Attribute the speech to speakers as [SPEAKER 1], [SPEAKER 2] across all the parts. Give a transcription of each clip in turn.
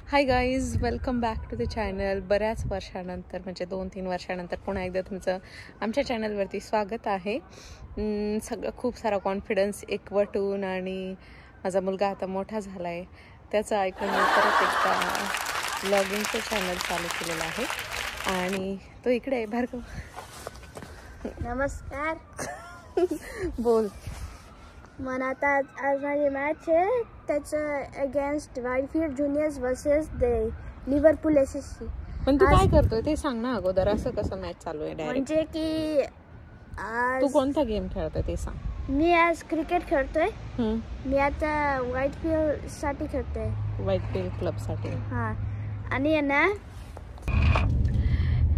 [SPEAKER 1] High guys, welcome back to the channel. बऱ्याच वर्षानंतर म्हणजे 2-3 वर्षानंतर पुन्हा एकदा तुमचं आमच्या चॅनलवरती स्वागत आहे. सगळं खूप सारा कॉन्फिडन्स एकवटून आणि माझा मुलगा आता मोठा झाला आहे त्याचं ऐकून मी परत एकदा ब्लॉगिंगचं चॅनल चालू केलेलं आहे. आणि तो इकडे आहे. भार्गव
[SPEAKER 2] नमस्कार.
[SPEAKER 1] बोल.
[SPEAKER 2] मला आता आज माझी मॅच आहे त्याचं against Whitefield juniors versus the Liverpool SSC.
[SPEAKER 1] पण तू काय करतोय ते सांग ना अगोदर. असं कसं मॅच चालू आहे डायरेक्ट?
[SPEAKER 2] म्हणजे की
[SPEAKER 1] तू कोणता गेम खेळतोय ते सांग.
[SPEAKER 2] मी आज क्रिकेट खेळतोय. मी आता व्हाईटफील्ड साठी खेळतोय.
[SPEAKER 1] व्हाईटफील्ड क्लब साठी.
[SPEAKER 2] हा. आणि ना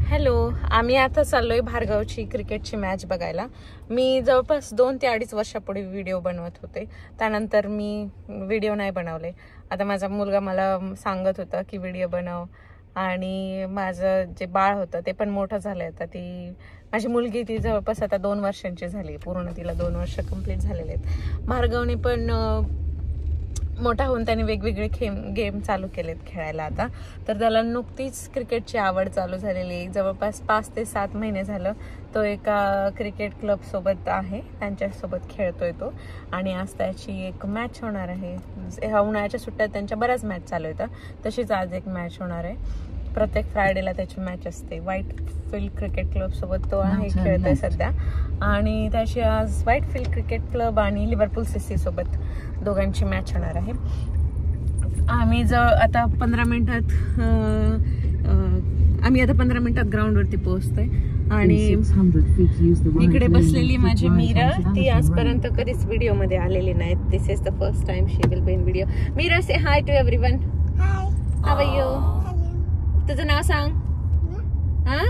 [SPEAKER 1] हॅलो, आम्ही आता चाललोय भार्गवची क्रिकेटची मॅच बघायला. मी जवळपास 2 ते 2.5 वर्षापूर्वी व्हिडिओ बनवत होते. त्यानंतर मी व्हिडिओ नाही बनवले. आता माझा मुलगा मला सांगत होता की व्हिडिओ बनव. आणि माझं जे बाळ होतं ते पण मोठं झालं. आता ती माझी मुलगी ती जवळपास आता 2 वर्षांची झाली. पूर्ण तिला 2 वर्ष कंप्लीट झालेले आहेत. भार्गवने पण मोठा होऊन त्याने वेगवेगळे गेम चालू केलेत खेळायला. आता तर त्याला नुकतीच क्रिकेटची आवड चालू झालेली. जवळपास 5 ते 7 महिने झालं तो एका क्रिकेट क्लब सोबत आहे, त्यांच्यासोबत खेळतोय तो. आणि आज त्याची एक मॅच होणार आहे. उन्हाळ्याच्या सुट्ट्यात त्यांच्या बऱ्याच मॅच चालू आहेत, तशीच आज एक मॅच होणार आहे. प्रत्येक फ्रायडेला त्याची मॅच असते. व्हाईटफील्ड क्रिकेट क्लब सोबत तो आहे, खेळतोय सध्या. आणि त्याची आज व्हाईटफील्ड क्रिकेट क्लब आणि लिव्हरपूल SSC सोबत दोघांची मॅच होणार आहे. आम्ही आता 15 मिनिटात ग्राउंडवरती पोहोचतोय. आणि इकडे बसलेली माझी मीरा, ती आजपर्यंत कधीच व्हिडिओ मध्ये आलेली नाही. This is the first time she will be in video. Meera, say hi to everyone. Hi, how are you? तुझं नाव सांग. हा,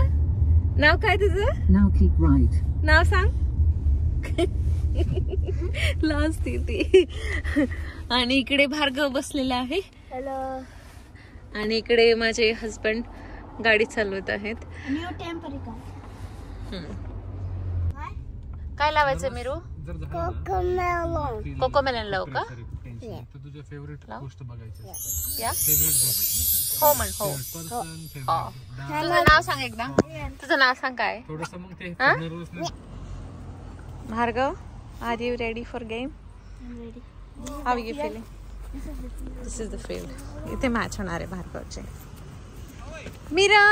[SPEAKER 1] नाव काय तुझं? नाव सांग. लाजती ती. आणि इकडे भार्गव बसलेला आहे.
[SPEAKER 2] हॅलो.
[SPEAKER 1] आणि इकडे माझे हजबंड गाडी चालवत आहेत.
[SPEAKER 2] न्यू टेम्परिका.
[SPEAKER 1] काय लावायचं मीरू? कोकोमेलन लावू का?
[SPEAKER 3] तुझ्या फेवरेट गोष्ट बघायची.
[SPEAKER 1] या हो म्हण. हो, तुझं नाव सांग एकदा. तुझं नाव सांग काय?
[SPEAKER 3] थोडंसं मग ते
[SPEAKER 1] Bhargav, are you ready for game? How you feeling? This is the field. इथे मॅच होणार आहे भार्गवचे. मीरा,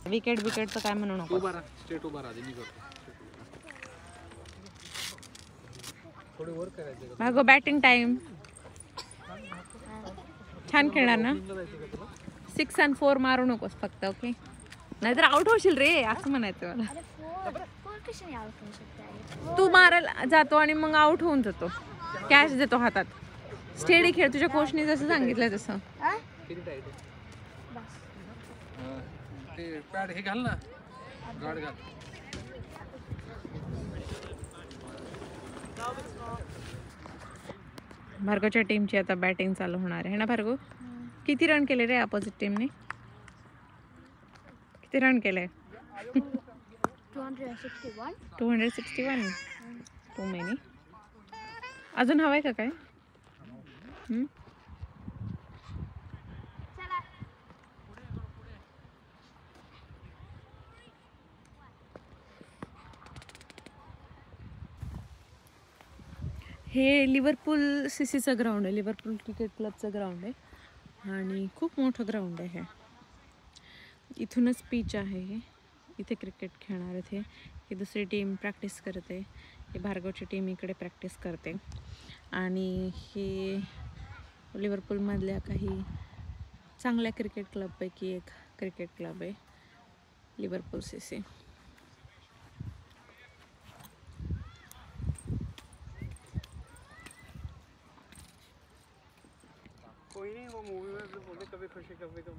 [SPEAKER 1] विकेटचं काय म्हणू नको.
[SPEAKER 3] स्ट्रेट उभा राहा. मी करतो. थोडी वर करायचं.
[SPEAKER 1] Bhargav, batting time. छान खेळणार ना? 6 and 4 मारू नकोस फक्त, ओके? नाहीतर आउट होशील रे, असं म्हणायचं मला. तू मारायला जातो आणि मग आउट होऊन जातो. कॅच देतो हातात. स्टेडी खेळ, तुझ्या कोचने जसं सांगितलं तसं.
[SPEAKER 3] ते पॅड हे घाल ना, गाड घाल.
[SPEAKER 1] भार्गवच्या टीमची आता बॅटिंग चालू होणार आहे ना भार्गव? किती रन केले रे अपोजिट टीमने? किती रन केले? 261. Too many. अजून हवाय का काय? हे लिव्हरपूल SSCचं ग्राउंड आहे. लिव्हरपूल क्रिकेट क्लबचं ग्राउंड आहे आणि खूप मोठं ग्राउंड आहे. इथूनच पिच आहे. इथे क्रिकेट खेळणार आहेत. ही दुसरी टीम प्रॅक्टिस करते. ही भार्गवची टीम इकडे प्रॅक्टिस करते आणि ही लिव्हरपूलमधल्या काही चांगल्या क्रिकेट क्लबपैकी एक क्रिकेट क्लब आहे लिव्हरपूल CC.
[SPEAKER 3] कोई नहीं, वो मूवी में भी बोलते कभी खुशी कभी गम.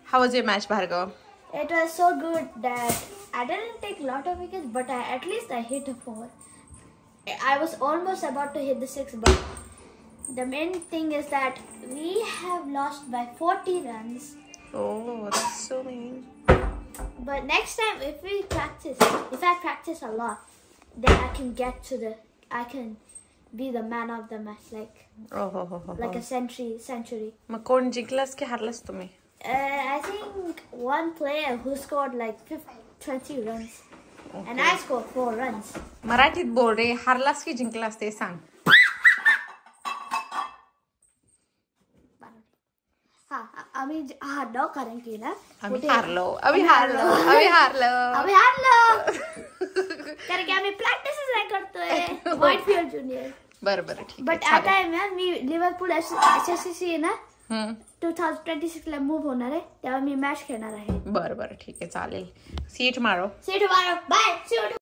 [SPEAKER 1] How was your match, Bhargav?
[SPEAKER 2] It was so good that I didn't take a lot of wickets, but at least I hit a 4. I was almost about to hit the 6, but the main thing is that we have lost by 40 runs.
[SPEAKER 1] Oh, that's so mean.
[SPEAKER 2] But next time, if I practice a lot, then I can be the man of the match, like a century.
[SPEAKER 1] मग कोण जिंकलास की हारलास तुम्ही?
[SPEAKER 2] I think one player who scored like 20 runs, and I scored 4 runs.
[SPEAKER 1] मराठीत बोल रे, हारलास की जिंकलास ते सांग.
[SPEAKER 2] आम्ही हारलो कारण की ना
[SPEAKER 1] आम्ही हारलो
[SPEAKER 2] कारण की आम्ही प्रॅक्टिसच नाही करतोय व्हाईटफील्ड ज्युनियर.
[SPEAKER 1] बरं ठीक
[SPEAKER 2] बट आता आहे ना मी लिव्हरपूल SSC ना 2026 ला मूव्ह होणार आहे, तेव्हा मी मॅच खेळणार आहे.
[SPEAKER 1] बरं ठीक आहे, चालेल. See you tomorrow.
[SPEAKER 2] बाय.